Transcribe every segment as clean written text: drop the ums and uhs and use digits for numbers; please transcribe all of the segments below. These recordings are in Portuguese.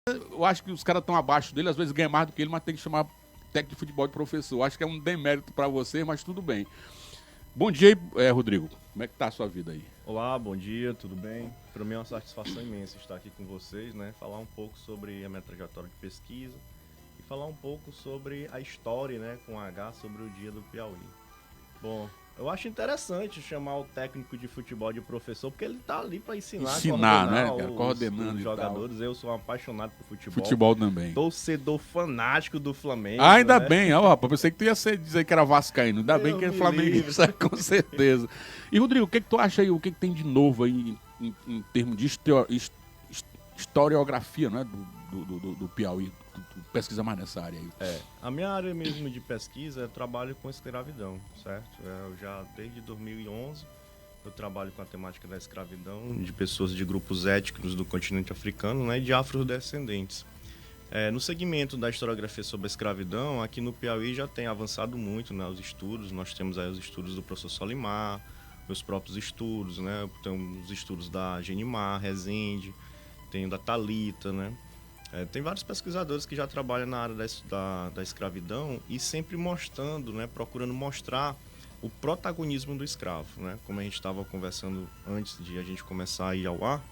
Eu acho que os caras estão abaixo dele, às vezes ganha mais do que ele, mas tem que chamar técnico de futebol de professor. Eu acho que é um demérito para você, mas tudo bem. Bom dia, Rodrigo. Como é que tá a sua vida aí? Olá, bom dia, tudo bem? Para mim é uma satisfação imensa estar aqui com vocês, né? Falar um pouco sobre a minha trajetória de pesquisa e falar um pouco sobre a história, né, com H, sobre o dia do Piauí. Bom, eu acho interessante chamar o técnico de futebol de professor, porque ele tá ali para Ensinar, né, cara? os Coordenando os e jogadores. Eu sou um apaixonado por futebol, Futebol também. torcedor fanático do Flamengo. Ah, ainda né? bem, ó, rapaz, pensei que tu ia dizer que era vascaíno. Ainda bem que é Deus me flamenguista, com certeza. E, Rodrigo, o que tu acha aí, o que tem de novo aí em termos de historiografia, né, do Piauí? Tu pesquisa mais nessa área aí. A minha área mesmo de pesquisa é trabalho com escravidão, certo? Eu já, desde 2011, eu trabalho com a temática da escravidão de pessoas de grupos étnicos do continente africano, né, e de afrodescendentes. No segmento da historiografia sobre a escravidão, aqui no Piauí já tem avançado muito, né, os estudos. Nós temos aí os estudos do professor Solimar, meus próprios estudos, né? Tem os estudos da Genimar, Rezende, tem da Thalita, né? Tem vários pesquisadores que já trabalham na área da escravidão e sempre mostrando, né, procurando mostrar o protagonismo do escravo, né? Como a gente estava conversando antes de a gente começar a ir ao ar,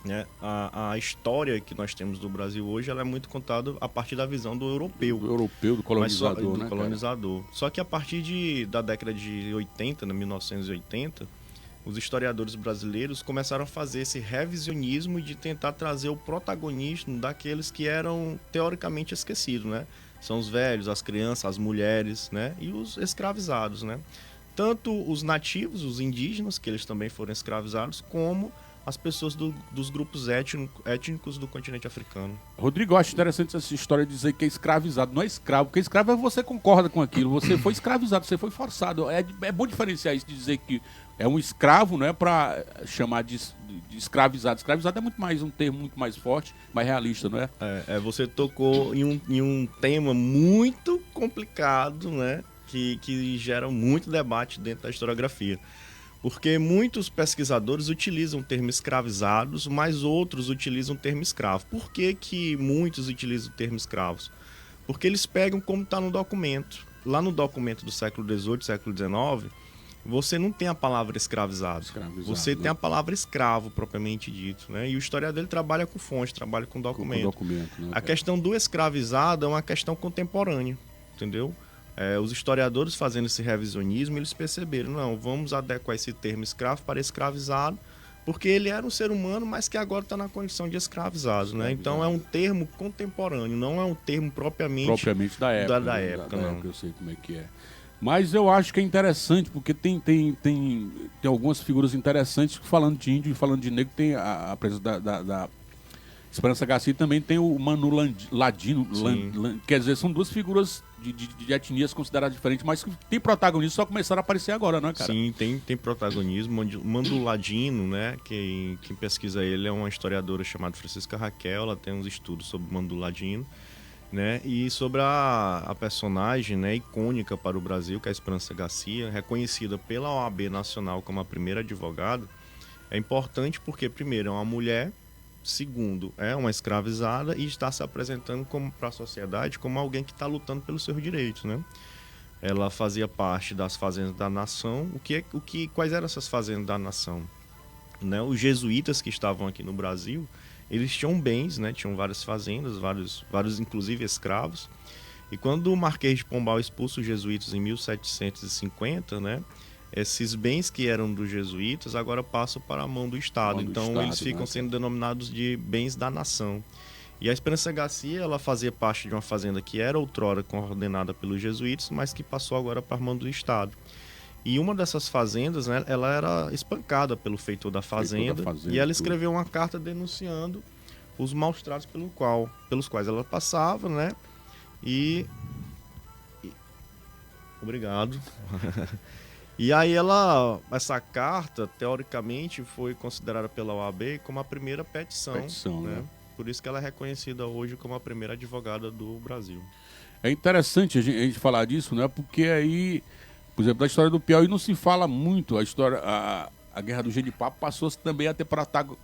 né? A história que nós temos do Brasil hoje, ela é muito contada a partir da visão do europeu. Do europeu, do colonizador, do né, colonizador. Só que a partir da década de 80, 1980, os historiadores brasileiros começaram a fazer esse revisionismo de tentar trazer o protagonismo daqueles que eram teoricamente esquecidos, né? São os velhos, as crianças, as mulheres, né? E os escravizados, né? Tanto os nativos, os indígenas, que eles também foram escravizados, como as pessoas dos grupos étnicos do continente africano. Rodrigo, eu acho interessante essa história de dizer que é escravizado. Não é escravo, porque escravo é você concorda com aquilo. Você foi escravizado, você foi forçado. É bom diferenciar isso de dizer que é um escravo, não é para chamar de escravizado. Escravizado é muito mais um termo muito mais forte, mais realista, não é? Você tocou em um tema muito complicado, né? Que gera muito debate dentro da historiografia. Porque muitos pesquisadores utilizam o termo escravizados, mas outros utilizam o termo escravo. Por que muitos utilizam o termo escravos? Porque eles pegam como está no documento. Lá no documento do século XVIII, século XIX, você não tem a palavra escravizado. Você tem a palavra escravo, propriamente dito. Né? E o historiador ele trabalha com fonte, trabalha com documento. Né, a questão do escravizado é uma questão contemporânea, entendeu? Os historiadores fazendo esse revisionismo, eles perceberam, não, vamos adequar esse termo escravo para escravizado, porque ele era um ser humano, mas que agora está na condição de escravizado, né? Então é um termo contemporâneo, não é um termo propriamente da época. Da época, não. Época, eu sei como é que é. Mas eu acho que é interessante, porque tem algumas figuras interessantes, falando de índio e falando de negro, tem a presença da Esperança Garcia, também tem o Manu Ladino, quer dizer, são duas figuras de etnias consideradas diferentes, mas que tem protagonismo, só começaram a aparecer agora, né, cara? Sim, tem protagonismo. Manu Ladino, né, quem pesquisa ele é uma historiadora chamada Francisca Raquel, ela tem uns estudos sobre Manu Ladino, né, e sobre a personagem, né, icônica para o Brasil, que é a Esperança Garcia, reconhecida pela OAB Nacional como a primeira advogada. É importante porque, primeiro, é uma mulher, segundo, é uma escravizada e está se apresentando para a sociedade como alguém que está lutando pelos seus direitos, né? Ela fazia parte das fazendas da nação. Quais eram essas fazendas da nação? Né? Os jesuítas que estavam aqui no Brasil, eles tinham bens, né? Tinham várias fazendas, vários inclusive escravos. E quando o Marquês de Pombal expulsa os jesuítas em 1750, né? Esses bens que eram dos jesuítas agora passam para a mão do Estado. Então eles ficam sendo denominados de bens da nação. E a Esperança Garcia, ela fazia parte de uma fazenda que era outrora coordenada pelos jesuítas, mas que passou agora para a mão do Estado. E uma dessas fazendas, né, ela era espancada pelo feitor da fazenda, e ela escreveu uma carta denunciando os maus tratos pelos quais ela passava, né? Obrigado. E aí essa carta, teoricamente, foi considerada pela OAB como a primeira petição, né? Por isso que ela é reconhecida hoje como a primeira advogada do Brasil. É interessante a gente falar disso, né? Porque aí, por exemplo, da história do Piauí não se fala muito. A história, a Guerra do Genipapo passou também a ter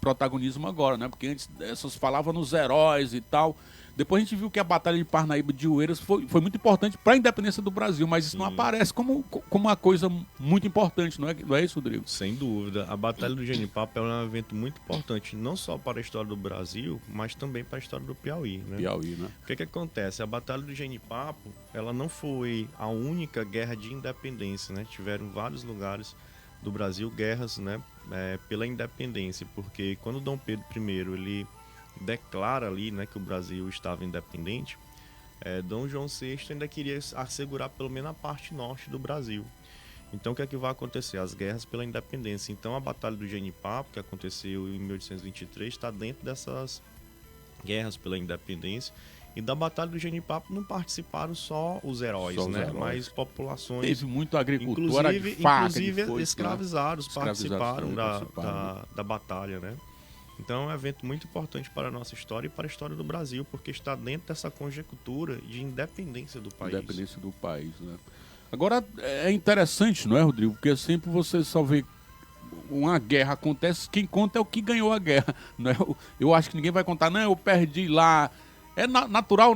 protagonismo agora, né? Porque antes essas falavam nos heróis e tal. Depois a gente viu que a Batalha de Parnaíba de Oeiras foi muito importante para a independência do Brasil, mas isso não aparece como uma coisa muito importante, não é isso, Rodrigo? Sem dúvida. A Batalha do Genipapo é um evento muito importante, não só para a história do Brasil, mas também para a história do Piauí, né? Piauí, né? O que acontece? A Batalha do Genipapo, ela não foi a única guerra de independência, né? Tiveram vários lugares do Brasil guerras, né? Pela independência, porque quando Dom Pedro I ele declara ali, né, que o Brasil estava independente, Dom João VI ainda queria assegurar pelo menos a parte norte do Brasil. Então o que é que vai acontecer? As guerras pela independência. Então a Batalha do Genipapo, que aconteceu em 1823, está dentro dessas guerras pela independência. E da Batalha do Genipapo não participaram só os heróis, né? Mas populações... Teve muito agricultor, inclusive escravizados participaram da batalha, né? Então é um evento muito importante para a nossa história e para a história do Brasil, porque está dentro dessa conjectura de independência do país. Independência do país, né? Agora, é interessante, não é, Rodrigo? Porque sempre você só vê uma guerra acontece, quem conta é o que ganhou a guerra, não é? Eu acho que ninguém vai contar, não, eu perdi lá. É natural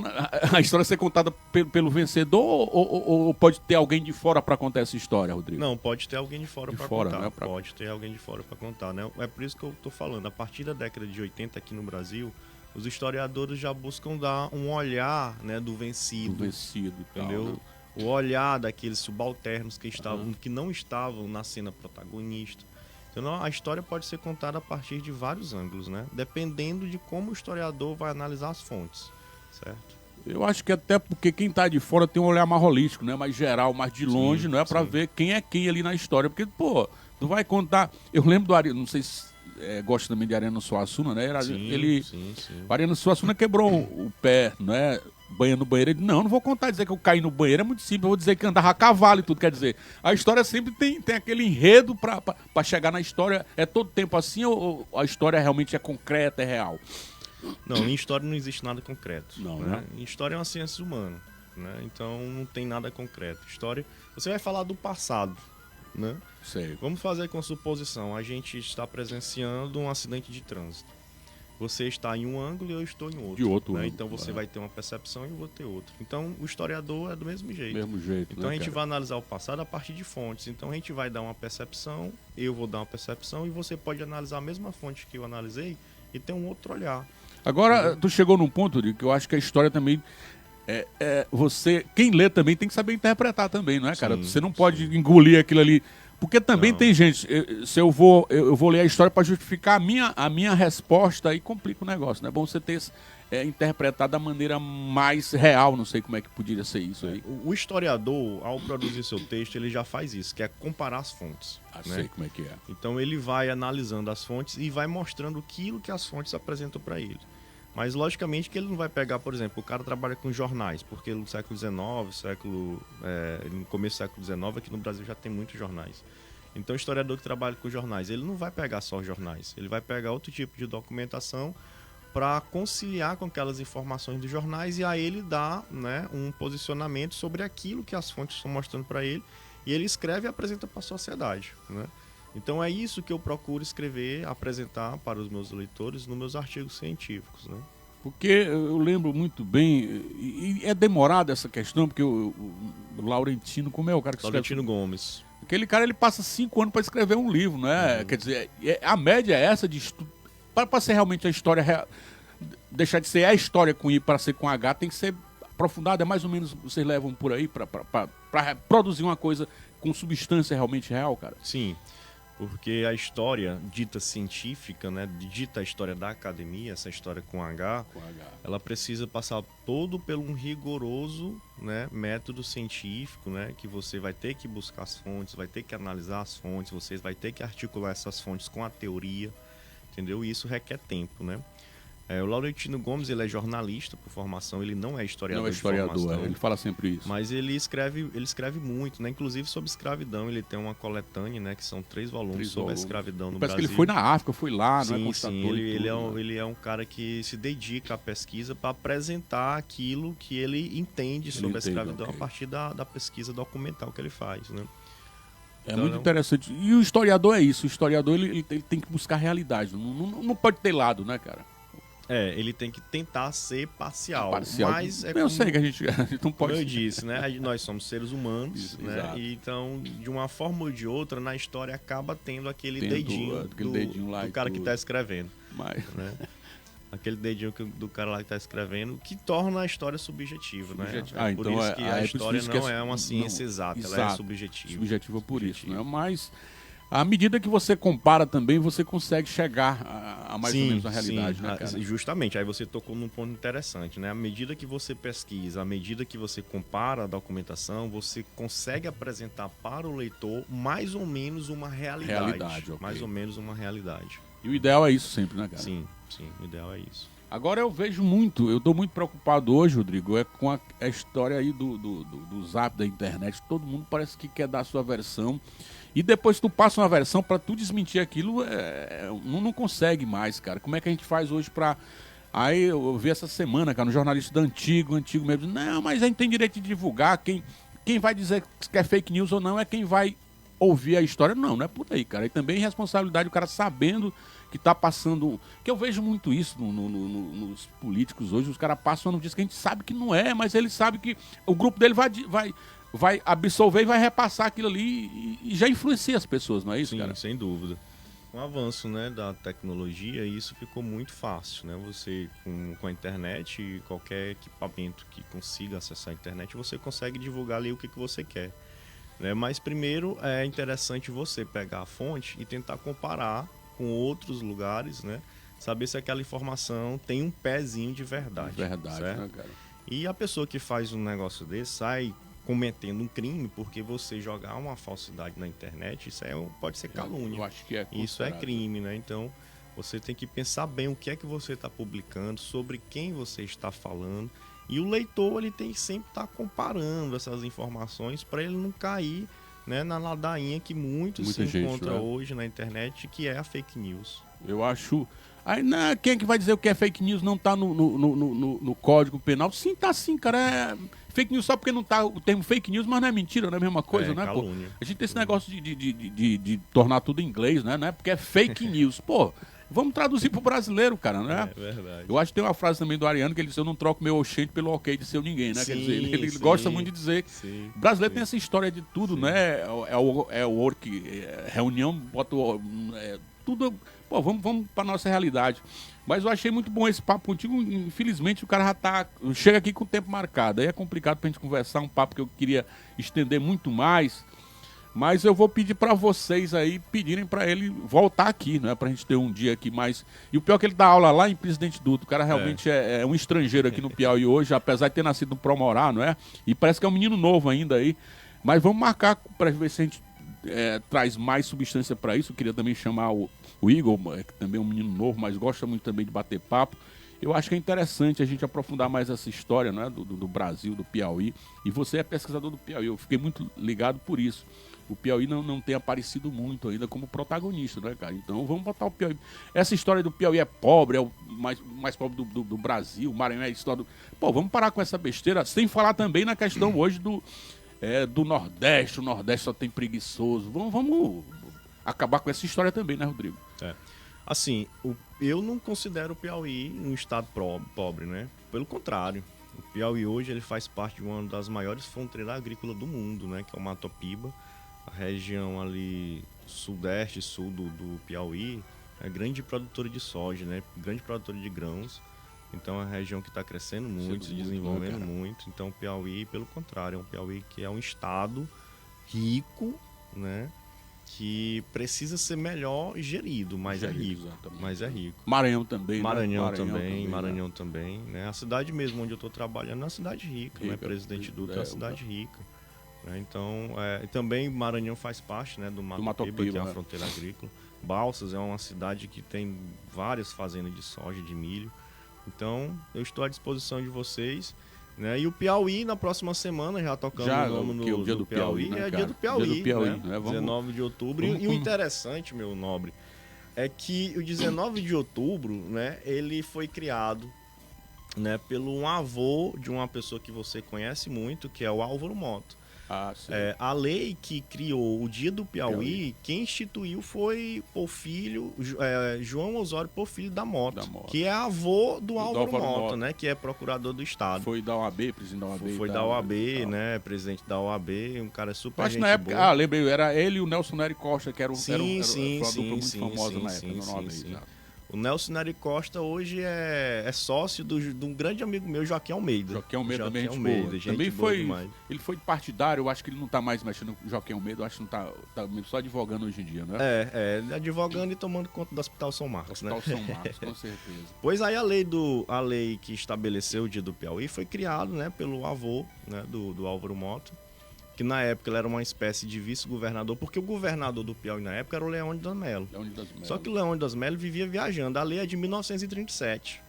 a história ser contada pelo vencedor ou pode ter alguém de fora para contar essa história, Rodrigo? Não, pode ter alguém de fora para contar. Né? Pode ter alguém de fora para contar, né? É por isso que eu estou falando. A partir da década de 80 aqui no Brasil, os historiadores já buscam dar um olhar, né, do vencido. Entendeu? Tal, né? O olhar daqueles subalternos que não estavam na cena protagonista. Então a história pode ser contada a partir de vários ângulos, né? Dependendo de como o historiador vai analisar as fontes, certo? Eu acho que até porque quem está de fora tem um olhar mais holístico, né? Mais geral, mais de longe, não é? Para ver quem é quem ali na história. Porque, pô, tu vai contar... Eu lembro do Ariano, não sei se gosta também de Ariano Suassuna, né? O Ariano Suassuna quebrou o pé, né? Banhando no banheiro, ele não vou contar, dizer que eu caí no banheiro, é muito simples, eu vou dizer que andava a cavalo e tudo, quer dizer, a história sempre tem aquele enredo pra chegar na história, é todo tempo assim ou a história realmente é concreta, é real? Não, em história não existe nada concreto. Não, né? Em história é uma ciência humana, né? Então não tem nada concreto. História, você vai falar do passado, né? Sei. Vamos fazer com suposição, a gente está presenciando um acidente de trânsito. Você está em um ângulo e eu estou em outro. De outro ângulo. Então você vai ter uma percepção e eu vou ter outra. Então o historiador é do mesmo jeito. Então né, a gente vai analisar o passado a partir de fontes. Então a gente vai dar uma percepção, eu vou dar uma percepção e você pode analisar a mesma fonte que eu analisei e ter um outro olhar. Agora, tu chegou num ponto, Rico, que eu acho que a história também... quem lê também tem que saber interpretar também, não é, cara? Você não pode engolir aquilo ali... Porque também tem gente, se eu vou ler a história para justificar a minha resposta, aí complica o negócio, né? É bom você ter interpretado da maneira mais real, não sei como é que poderia ser isso aí. O historiador, ao produzir seu texto, ele já faz isso, que é comparar as fontes. Né? Sei como é que é. Então ele vai analisando as fontes e vai mostrando aquilo que as fontes apresentam para ele. Mas, logicamente, que ele não vai pegar, por exemplo, o cara trabalha com jornais, porque no século XIX, no começo do século XIX, aqui no Brasil já tem muitos jornais. Então, o historiador que trabalha com jornais, ele não vai pegar só jornais, ele vai pegar outro tipo de documentação para conciliar com aquelas informações dos jornais e a ele dar, né, um posicionamento sobre aquilo que as fontes estão mostrando para ele, e ele escreve e apresenta para a sociedade, né? Então é isso que eu procuro escrever, apresentar para os meus leitores nos meus artigos científicos, né? Porque eu lembro muito bem, e é demorada essa questão, porque o Laurentino, como é o cara que Laurentino Gomes. Aquele cara, ele passa 5 anos para escrever um livro, né? Quer dizer, a média é essa de estudo. Para ser realmente a história real, deixar de ser a história com I para ser com H, tem que ser aprofundada. É mais ou menos, vocês levam por aí para produzir uma coisa com substância realmente real, cara? Sim. Porque a história dita científica, né, dita a história da academia, essa história com H, ela precisa passar todo por um rigoroso, né, método científico, né, que você vai ter que buscar as fontes, vai ter que analisar as fontes, você vai ter que articular essas fontes com a teoria, entendeu? E isso requer tempo, né? O Laurentino Gomes, ele é jornalista por formação, ele não é historiador. Não é historiador, ele fala sempre isso. Mas ele escreve muito, né? Inclusive sobre escravidão, ele tem uma coletânea, né? Que são 3 volumes sobre a escravidão no Brasil. Parece que ele foi na África, foi lá, sim, não é? Constatou ele é um cara que se dedica à pesquisa para apresentar aquilo que ele entende sobre a escravidão a partir da pesquisa documental que ele faz, né? É muito interessante. E o historiador é isso. O historiador ele tem que buscar realidade. Não pode ter lado, né, cara? Ele tem que tentar ser parcial. Mas eu sei que a gente não pode. Como eu disse, né? Nós somos seres humanos, isso, né? E então, de uma forma ou de outra, na história acaba tendo aquele dedinho do cara que está escrevendo. Né? Aquele dedinho do cara lá que está escrevendo, que torna a história subjetiva, né? Por então isso que a história não é uma ciência exata, ela é subjetiva. Subjetiva por isso, né? Mas à medida que você compara também, você consegue chegar a mais ou menos a realidade, né, cara? Justamente, aí você tocou num ponto interessante, né? À medida que você pesquisa, à medida que você compara a documentação, você consegue apresentar para o leitor mais ou menos uma realidade. Mais ou menos uma realidade. E o ideal é isso sempre, né, cara? Sim, o ideal é isso. Agora eu estou muito preocupado hoje, Rodrigo, com a história aí do zap da internet. Todo mundo parece que quer dar a sua versão. E depois tu passa uma versão para tu desmentir aquilo, não consegue mais, cara. Como é que a gente faz hoje para... Aí eu vi essa semana, cara, no jornalista do antigo mesmo, não, mas a gente tem direito de divulgar, quem vai dizer que é fake news ou não é quem vai ouvir a história. Não é por aí, cara. E também responsabilidade do cara sabendo que tá passando... Que eu vejo muito isso nos políticos hoje, os caras passam uma notícia que a gente sabe que não é, mas ele sabe que o grupo dele vai absorver e vai repassar aquilo ali e já influencia as pessoas, não é isso, cara? Sim, sem dúvida. Com o avanço, né, da tecnologia, isso ficou muito fácil, né? Você, com a internet e qualquer equipamento que consiga acessar a internet, você consegue divulgar ali o que você quer, né? Mas primeiro é interessante você pegar a fonte e tentar comparar com outros lugares, né? Saber se aquela informação tem um pezinho de verdade. Verdade, né, cara? E a pessoa que faz um negócio desse sai cometendo um crime, porque você jogar uma falsidade na internet, isso pode ser calúnia. Eu acho que isso é crime, né? Então, você tem que pensar bem o que é que você está publicando, sobre quem você está falando. E o leitor, ele tem que sempre estar comparando essas informações para ele não cair, né, na ladainha que muita se encontra hoje na internet, que é a fake news. Eu acho... Aí, quem é que vai dizer o que é fake news não tá no Código Penal? Sim, tá sim, cara. Fake news só porque não tá o termo fake news, mas não é mentira, não é a mesma coisa, né? Pô? A gente tem esse negócio de tornar tudo em inglês, né? Não é porque é fake news. Pô, vamos traduzir pro brasileiro, cara, né? É verdade. Eu acho que tem uma frase também do Ariano que ele disse: eu não troco meu oxente pelo ok de seu ninguém, né? Quer dizer, ele gosta muito de dizer. O brasileiro tem essa história de tudo, né? É o work, reunião, bota tudo. Pô, vamos pra nossa realidade. Mas eu achei muito bom esse papo contigo. Infelizmente, o cara já chega aqui com o tempo marcado. Aí é complicado pra gente conversar, um papo que eu queria estender muito mais. Mas eu vou pedir pra vocês aí, pedirem pra ele voltar aqui, né? Pra gente ter um dia aqui mais... E o pior é que ele dá aula lá em Presidente Dutra. O cara realmente é um estrangeiro aqui no Piauí hoje, apesar de ter nascido no Promorá, não é? E parece que é um menino novo ainda aí. Mas vamos marcar pra ver se a gente traz mais substância pra isso. Eu queria também chamar o Igor, que também é um menino novo, mas gosta muito também de bater papo. Eu acho que é interessante a gente aprofundar mais essa história, né, do Brasil, do Piauí. E você é pesquisador do Piauí, eu fiquei muito ligado por isso. O Piauí não tem aparecido muito ainda como protagonista, né, cara? Então vamos botar o Piauí. Essa história do Piauí é pobre, é o mais pobre do Brasil, o Maranhão é a história do... Pô, vamos parar com essa besteira, sem falar também na questão hoje do Nordeste. O Nordeste só tem preguiçoso. Vamos acabar com essa história também, né, Rodrigo? Assim, eu não considero o Piauí um estado pobre, né? Pelo contrário, o Piauí hoje ele faz parte de uma das maiores fronteiras agrícolas do mundo, né? Que é o Mato Piba. A região ali sudeste, sul do Piauí é grande produtora de soja, né? Grande produtora de grãos. Então é uma região que está crescendo muito, se desenvolvendo muito. Então o Piauí, pelo contrário, é um Piauí que é um estado rico, né? Que precisa ser melhor gerido, mas é rico. Mas é rico. Maranhão também, Maranhão também, né? A cidade mesmo onde eu estou trabalhando é uma cidade rica, né? Presidente Dutra é uma cidade rica. Né? Então, também Maranhão faz parte, né, do Mato Piba, que é uma fronteira agrícola. Balsas é uma cidade que tem várias fazendas de soja, de milho. Então, eu estou à disposição de vocês. Né? E o Piauí, na próxima semana, já tocando o nome do dia do Piauí, né, é dia do Piauí, dia do Piauí, né? 19 de outubro. E o interessante, meu nobre, é que o 19 de outubro, né, ele foi criado, né, pelo um avô de uma pessoa que você conhece muito, que é o Álvaro Mota. Ah, sim. A lei que criou o Dia do Piauí, quem instituiu foi Porfírio, João Osório Porfírio da Mota, que é avô do Álvaro Mota, né? Que é procurador do Estado. Foi da OAB, presidente da OAB. Foi da OAB, né? Presidente da OAB, um cara super acho gente na época, boa. lembrei, era ele e o Nelson Nery Costa, que era uma dupla muito famosa na época, no OAB. O Nelson Nery Costa hoje é sócio de um grande amigo meu, Joaquim Almeida. Joaquim Almeida também, gente boa. Também ele foi partidário, eu acho que ele não tá mais mexendo com o Joaquim Almeida, eu acho que não tá só advogando hoje em dia, né? Advogando e tomando conta do Hospital São Marcos, né? Hospital São Marcos, com certeza. Pois aí a lei que estabeleceu o Dia do Piauí foi criado, né, pelo avô, né, do Álvaro Mota, que na época ele era uma espécie de vice-governador, porque o governador do Piauí na época era o Leônidas das Melo. Só que o Leônidas das Melo vivia viajando. A lei é de 1937.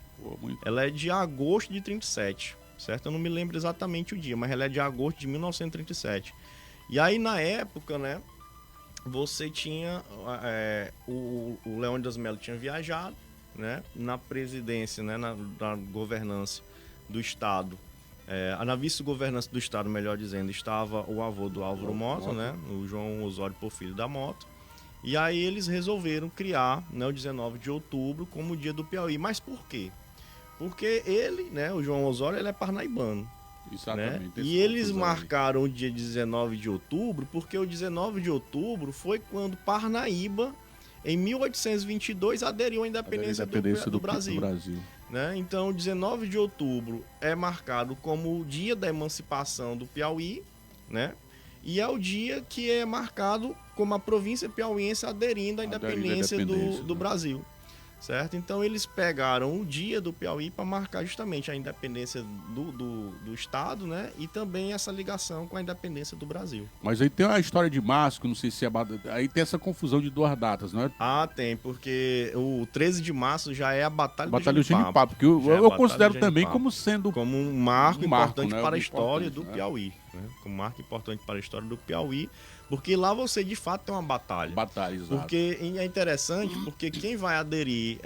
Ela é de agosto de 37, certo? Eu não me lembro exatamente o dia, mas ela é de agosto de 1937. E aí, na época, né, você tinha... o Leônidas das Melo tinha viajado, né, na presidência, né, na governança do Estado. Na vice-governança do Estado, melhor dizendo, estava o avô do Álvaro Mota, né? O João Osório Porfírio da Mota. E aí eles resolveram criar, né, o 19 de outubro como o Dia do Piauí. Mas por quê? Porque ele, né, o João Osório, ele é parnaibano. Exatamente. Né? E eles marcaram o dia 19 de outubro porque o 19 de outubro foi quando Parnaíba, em 1822, aderiu à independência do Brasil. Né? Então, 19 de outubro é marcado como o dia da emancipação do Piauí, né? E é o dia que é marcado como a província piauiense aderindo à independência do Brasil. Certo? Então, eles pegaram o dia do Piauí para marcar justamente a independência do Estado, né? E também essa ligação com a independência do Brasil. Mas aí tem a história de março, que não sei se é... Aí tem essa confusão de duas datas, não é? Tem, porque o 13 de março já é a Batalha do Genipapo. Porque eu considero também como sendo... Como um marco importante, né? Para a história do Piauí. Né? Como um marco importante para a história do Piauí. Porque lá você, de fato, tem uma batalha. Exato. Porque é interessante, porque quem vai aderir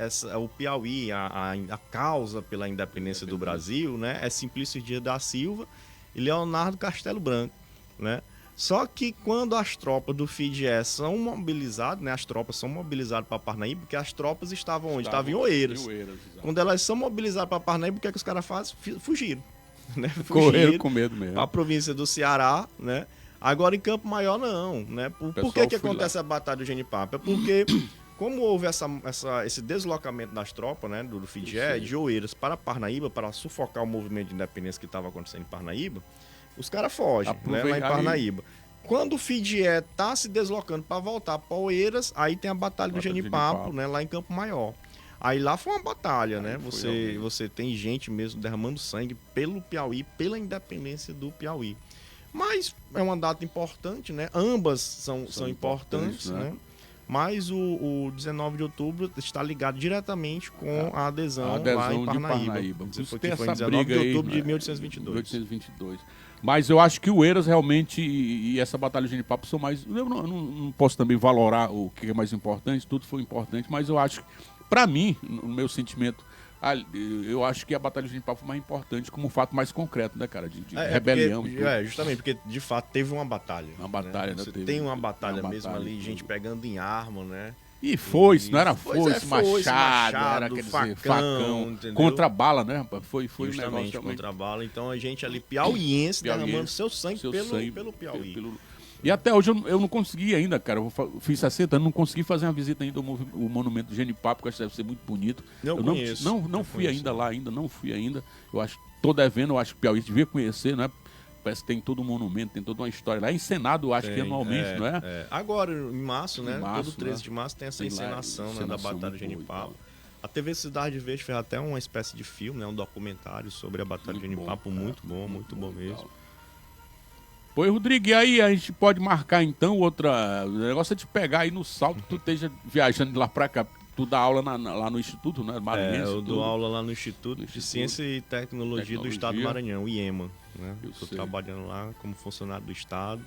o Piauí, a causa pela independência do Brasil, né, é Simplício Dias da Silva e Leonardo Castelo Branco, né? Só que quando as tropas do FIDE são mobilizadas, né, as tropas são mobilizadas para Parnaíba, porque as tropas estavam onde? Estavam em Oeiras. Quando elas são mobilizadas para Parnaíba, o que é que os caras fazem? Fugiram. Né? Correram com medo mesmo. Para a província do Ceará, né? Agora em Campo Maior não, né? Por que acontece a Batalha do Genipapo? É porque, como houve esse deslocamento das tropas, né, do FIDE, de Oeiras para Parnaíba, para sufocar o movimento de independência que estava acontecendo em Parnaíba, os caras fogem, né, lá em Parnaíba. Quando o FIDE está se deslocando para voltar para Oeiras, aí tem a Batalha do Genipapo, né, lá em Campo Maior. Aí lá foi uma batalha, né? Você tem gente mesmo derramando sangue pelo Piauí, pela independência do Piauí. Mas é uma data importante, né? Ambas são importantes, né? Mas o 19 de outubro está ligado diretamente com a adesão lá em Parnaíba. Foi em 19 de outubro de 1822. Mas eu acho que o Oeiras realmente e essa Batalha de Genipapo são mais... Eu não posso também valorar o que é mais importante, tudo foi importante, mas eu acho que, para mim, no meu sentimento... Eu acho que a Batalha de Genipapo foi mais importante como um fato mais concreto, né, cara? De rebelião. Justamente, porque de fato teve uma batalha. Uma batalha, né? Você tem uma batalha mesmo ali, gente pegando em arma, né? E não era foice, machado, era aquele facão contra a bala, né, rapaz? Foi justamente, um negócio contra a bala. Então a gente ali, piauiense, derramando seu sangue pelo Piauí. E até hoje eu não consegui ainda, cara. Eu fiz 60 anos, não consegui fazer uma visita ainda ao monumento do Genipapo, que eu acho que deve ser muito bonito. Não fui ainda lá, não fui ainda. Eu acho, tô devendo, eu acho que o Piauí devia conhecer, né? Parece que tem todo um monumento, tem toda uma história. Lá é encenado, eu acho que anualmente, não é? Agora, em março, né? Todo 13 de março tem essa encenação, né, da Batalha do Genipapo. A TV Cidade Verde fez até uma espécie de filme, né, um documentário sobre a Batalha do Genipapo, muito bom mesmo. Pois, Rodrigo, e aí a gente pode marcar então outra... O negócio é de pegar aí no salto, tu esteja viajando de lá pra cá. Tu dá aula lá no Instituto, né? Maranhense, eu dou aula lá no Instituto de Ciência e Tecnologia do Estado do Maranhão, o IEMA. Né? Estou trabalhando lá como funcionário do Estado.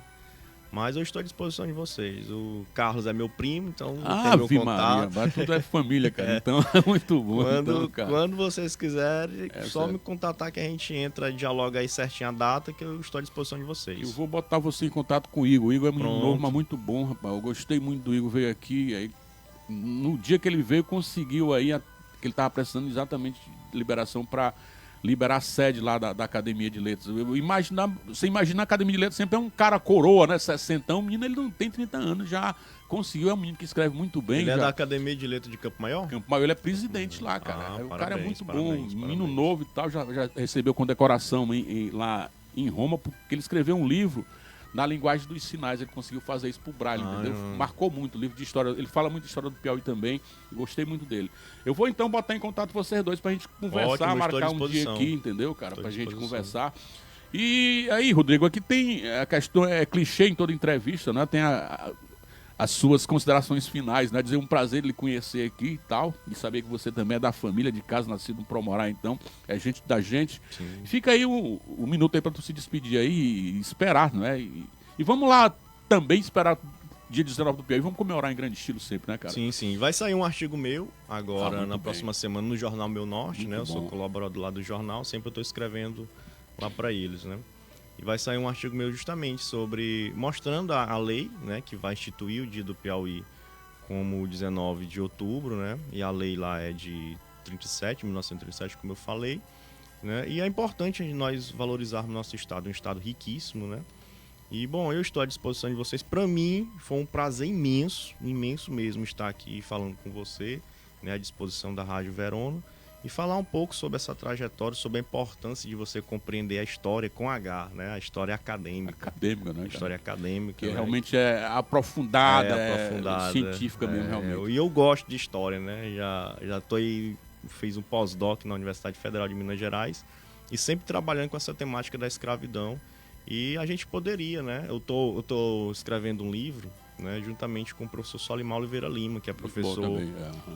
Mas eu estou à disposição de vocês. O Carlos é meu primo, então tem meu Ave contato. Maria, tudo é família, cara. Então é muito bom. Então, cara. Quando vocês quiserem, só me contatar que a gente entra, dialoga aí certinho a data, que eu estou à disposição de vocês. Eu vou botar você em contato com o Igor. O Igor é muito novo, mas muito bom, rapaz. Eu gostei muito do Igor, veio aqui. Aí, no dia que ele veio, conseguiu aí, que ele estava precisando exatamente de liberação para liberar a sede lá da Academia de Letras. Você imagina a Academia de Letras sempre é um cara coroa, né? 60, o menino ele não tem 30 anos, já conseguiu, é um menino que escreve muito bem. Ele é da Academia de Letras de Campo Maior? Campo Maior, ele é presidente lá, cara. O cara é muito bom, menino parabéns. novo e tal, já recebeu condecoração lá em Roma, porque ele escreveu um livro na linguagem dos sinais, ele conseguiu fazer isso pro Braille, entendeu? Marcou muito o livro de história, ele fala muito de história do Piauí também, gostei muito dele. Eu vou então botar em contato vocês dois pra gente conversar, ótimo, marcar um dia aqui, entendeu, cara? Pra gente conversar. E aí, Rodrigo, aqui tem a questão, é clichê em toda entrevista, né? Tem as suas considerações finais, né? Dizer um prazer lhe conhecer aqui e tal, e saber que você também é da família, de casa, nascido no Promorá, então, é gente da gente. Sim. Fica aí um minuto aí pra tu se despedir aí e esperar, não é? E vamos lá também esperar dia 19 do Piauí, vamos comemorar em grande estilo sempre, né, cara? Sim, sim. Vai sair um artigo meu agora, na próxima semana, no Jornal Meu Norte, muito né? Eu sou colaborador lá do jornal, sempre eu tô escrevendo lá pra eles, né? E vai sair um artigo meu justamente sobre, mostrando a lei, né, que vai instituir o Dia do Piauí como 19 de outubro, né, e a lei lá é de 1937, como eu falei, né, e é importante nós valorizarmos nosso estado, um estado riquíssimo, né, e bom, eu estou à disposição de vocês. Para mim, foi um prazer imenso, imenso mesmo estar aqui falando com você, né, à disposição da Rádio Verona, e falar um pouco sobre essa trajetória, sobre a importância de você compreender a história com H, né? A história acadêmica. Acadêmica, né? A história acadêmica. Que né? realmente é aprofundada, científica mesmo, realmente. E eu gosto de história, né? Já tô aí, fiz um pós-doc na Universidade Federal de Minas Gerais e sempre trabalhando com essa temática da escravidão. E a gente poderia, né? Eu tô escrevendo um livro, né? Juntamente com o professor Solimar Oliveira Lima, que é professor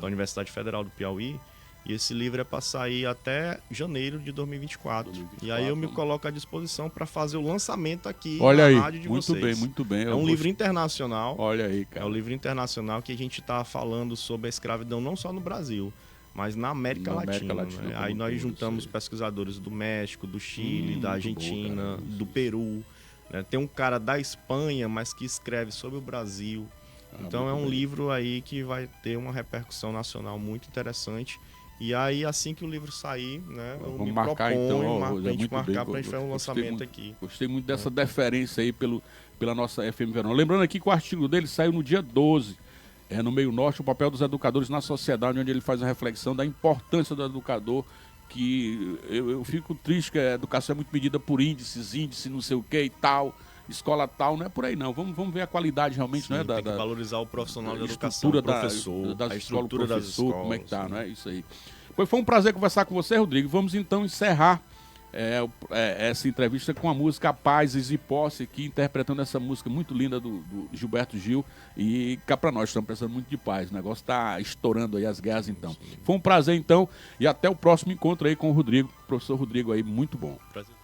da Universidade Federal do Piauí. E esse livro é para sair até janeiro de 2024. E aí eu me coloco à disposição para fazer o lançamento aqui na rádio de vocês. Muito bem, muito bem. É um livro internacional. Olha aí, cara. É um livro internacional que a gente está falando sobre a escravidão não só no Brasil, mas na América Latina. Né? Aí nós juntamos pesquisadores do México, do Chile, da Argentina, do Peru. Né? Tem um cara da Espanha, mas que escreve sobre o Brasil. Então é um livro aí que vai ter uma repercussão nacional muito interessante. E aí, assim que o livro sair, né, eu me marcar, então, pra gente marcar pra gente fazer um lançamento aqui. Gostei muito dessa deferência aí pela nossa FM Verona. Lembrando aqui que o artigo dele saiu no dia 12, no Meio Norte, o papel dos educadores na sociedade, onde ele faz a reflexão da importância do educador, que eu fico triste que a educação é muito medida por índice, não sei o que e tal, escola tal, não é por aí não. Vamos ver a qualidade realmente, sim, né? Tem que valorizar o profissional da educação, o professor, a estrutura das escolas, como é que tá, não é isso aí. Pois foi um prazer conversar com você, Rodrigo. Vamos então encerrar essa entrevista com a música Pazes e Posse, aqui interpretando essa música muito linda do Gilberto Gil. E cá pra nós, estamos precisando muito de paz. O negócio está estourando aí as guerras, então. Foi um prazer, então, e até o próximo encontro aí com o Rodrigo, professor Rodrigo aí, muito bom. Prazer.